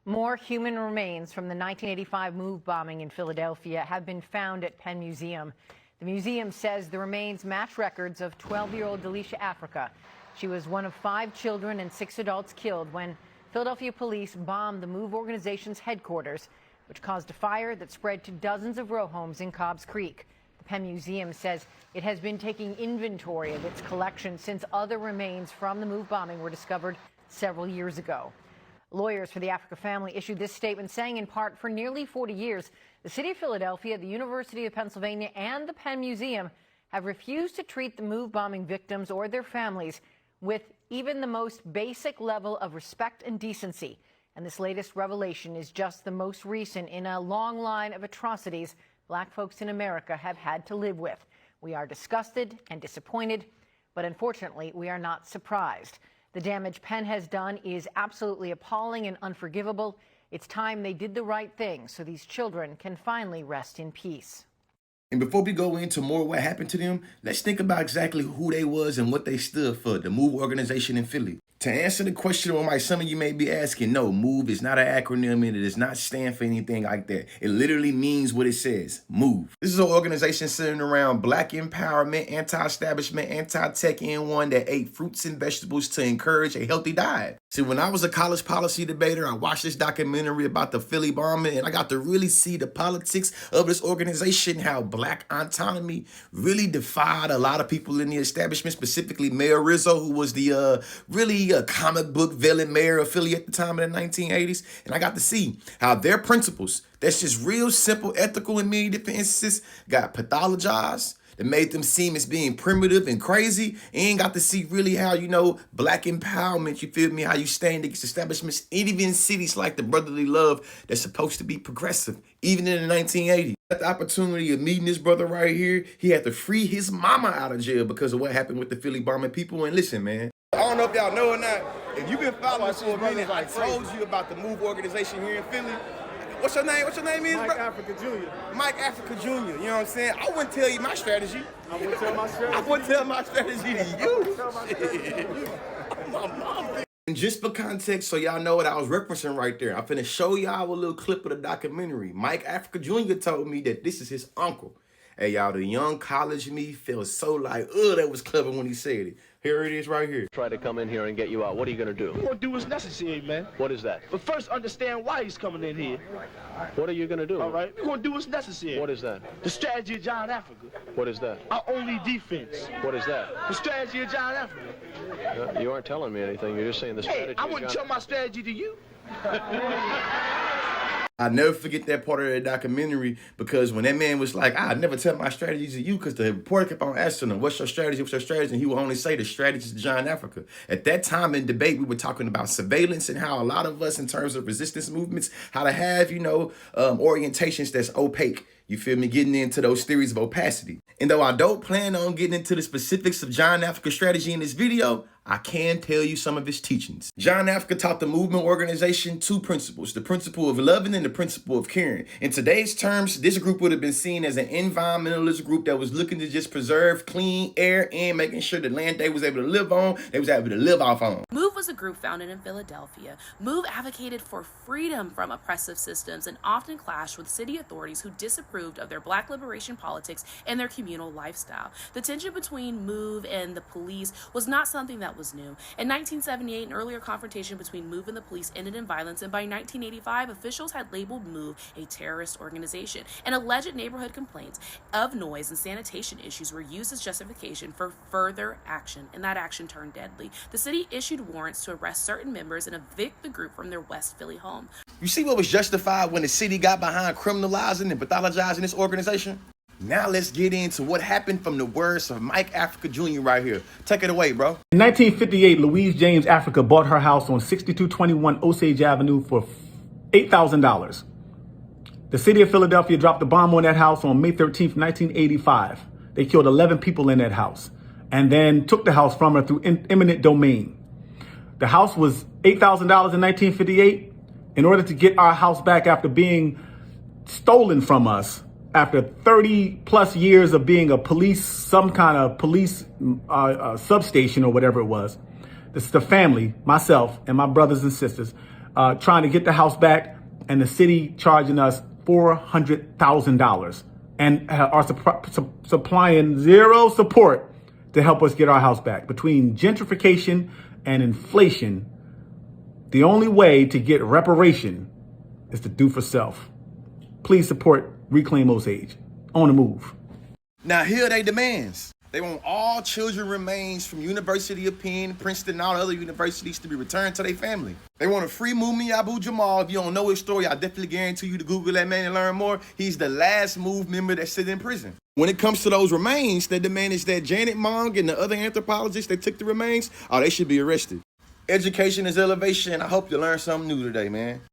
More human remains from the 1985 move bombing in Philadelphia have been found at Penn Museum. The museum says the remains match records of 12-year-old Delisha Africa. She was one of 5 children and 6 adults killed when Philadelphia police bombed the MOVE organization's headquarters, which caused a fire that spread to dozens of row homes in Cobb's Creek. The Penn Museum says it has been taking inventory of its collection since other remains from the MOVE bombing were discovered several years ago. Lawyers for the Africa family issued this statement saying, in part, for nearly 40 years, the city of Philadelphia, the University of Pennsylvania, and the Penn Museum have refused to treat the MOVE bombing victims or their families with even the most basic level of respect and decency. And this latest revelation is just the most recent in a long line of atrocities Black folks in America have had to live with. We are disgusted and disappointed, but unfortunately, we are not surprised. The damage Penn has done is absolutely appalling and unforgivable. It's time they did the right thing so these children can finally rest in peace. And before we go into more what happened to them, let's think about exactly who they was and what they stood for, the MOVE organization in Philly. To answer the question on why some of you may be asking, no, MOVE is not an acronym and it does not stand for anything like that. It literally means what it says, MOVE. This is an organization centered around Black empowerment, anti-establishment, anti-tech, and one that ate fruits and vegetables to encourage a healthy diet. See, when I was a college policy debater, I watched this documentary about the Philly bombing, and I got to really see the politics of this organization, how Black autonomy really defied a lot of people in the establishment, specifically Mayor Rizzo, who was the really comic book villain mayor of Philly at the time in the 1980s. And I got to see how their principles, that's just real simple, ethical in many different instances, got pathologized. That made them seem as being primitive and crazy, and got to see really how, Black empowerment, you feel me, how you stand against establishments, even in cities like the brotherly love that's supposed to be progressive, even in the 1980s. At the opportunity of meeting this brother right here, he had to free his mama out of jail because of what happened with the Philly bombing people. And listen, man, I don't know if y'all know or not, if you've been following us for a minute, I told you about the MOVE organization here in Philly. What's your name? What's your name is, Mike bro? Africa Jr. Mike Africa Jr., you know what I'm saying? I wouldn't tell you my strategy. I wouldn't tell my strategy. I wouldn't tell my strategy to you. My mom. And just for context, so y'all know what I was referencing right there, I'm finna show y'all a little clip of the documentary. Mike Africa Jr. told me that this is his uncle. Hey, y'all, the young college me feels so like, that was clever when he said it. Here it is right here. Try to come in here and get you out. What are you going to do? We're going to do what's necessary, man. What is that? But first, understand why he's coming in here. What are you going to do? All right? We're going to do what's necessary. What is that? The strategy of John Africa. What is that? Our only defense. What is that? The strategy of John Africa. You aren't telling me anything. You're just saying the strategy. Hey, I wouldn't tell my strategy to you. I never forget that part of the documentary, because when that man was like, I never tell my strategies to you, because the reporter kept on asking him, what's your strategy, what's your strategy? And he would only say the strategies of John Africa. At that time in debate, we were talking about surveillance and how a lot of us, in terms of resistance movements, how to have, orientations that's opaque. You feel me? Getting into those theories of opacity. And though I don't plan on getting into the specifics of John Africa's strategy in this video, I can tell you some of his teachings. John Africa taught the movement organization 2 principles, the principle of loving and the principle of caring. In today's terms, this group would have been seen as an environmentalist group that was looking to just preserve clean air and making sure the land they was able to live on, they was able to live off on. MOVE was a group founded in Philadelphia. MOVE advocated for freedom from oppressive systems and often clashed with city authorities who disapproved of their Black liberation politics and their communal lifestyle. The tension between MOVE and the police was not something that was new. In 1978, an earlier confrontation between MOVE and the police ended in violence, and by 1985, officials had labeled MOVE a terrorist organization, and alleged neighborhood complaints of noise and sanitation issues were used as justification for further action, and that action turned deadly. The city issued warrants to arrest certain members and evict the group from their West Philly home. You see what was justified when the city got behind criminalizing and pathologizing this organization? Now let's get into what happened from the words of Mike Africa Jr. right here. Take it away, bro. In 1958, Louise James Africa bought her house on 6221 Osage Avenue for $8,000. The city of Philadelphia dropped a bomb on that house on May 13th, 1985. They killed 11 people in that house and then took the house from her through eminent domain. The house was $8,000 in 1958. In order to get our house back after being stolen from us, after 30 plus years of being a police, some kind of police substation or whatever it was, the family, myself and my brothers and sisters, trying to get the house back, and the city charging us $400,000 and are supplying zero support to help us get our house back. Between gentrification and inflation, the only way to get reparation is to do for self. Please support Reclaim Osage. On the move. Now, here are their demands. They want all children remains from University of Penn, Princeton, and all other universities to be returned to their family. They want a free Mumia Abu Jamal. If you don't know his story, I definitely guarantee you to Google that man and learn more. He's the last MOVE member that's sitting in prison. When it comes to those remains, their demand is that Janet Mong and the other anthropologists that took the remains, they should be arrested. Education is elevation. I hope you learned something new today, man.